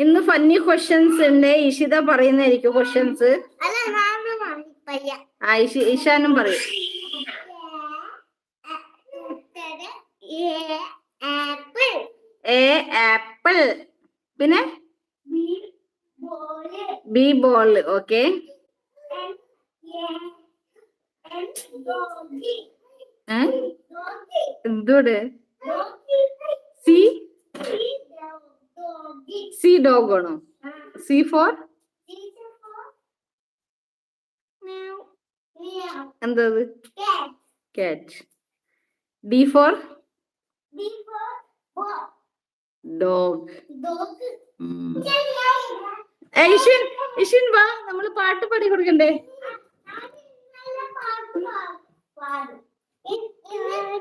ഇന്ന് ഫന്നി ക്വസ്റ്റ്യൻസ് ഉണ്ട്. ഇഷിത പറയുന്നതായിരിക്കും ക്വസ്റ്റ്യൻസ്. ഇഷാനും പറയും. എ ആപ്പിൾ, പിന്നെ ബി ബോൾ. ഓക്കെ, എന്തോട്? സി ഡോഗ് ആണോ? സി ഫോർ എന്തത്? കാറ്റ്. D four dog. ഇഷിൻ വാ, നമ്മള് പാട്ട് പാടി കൊടുക്കണ്ടേ?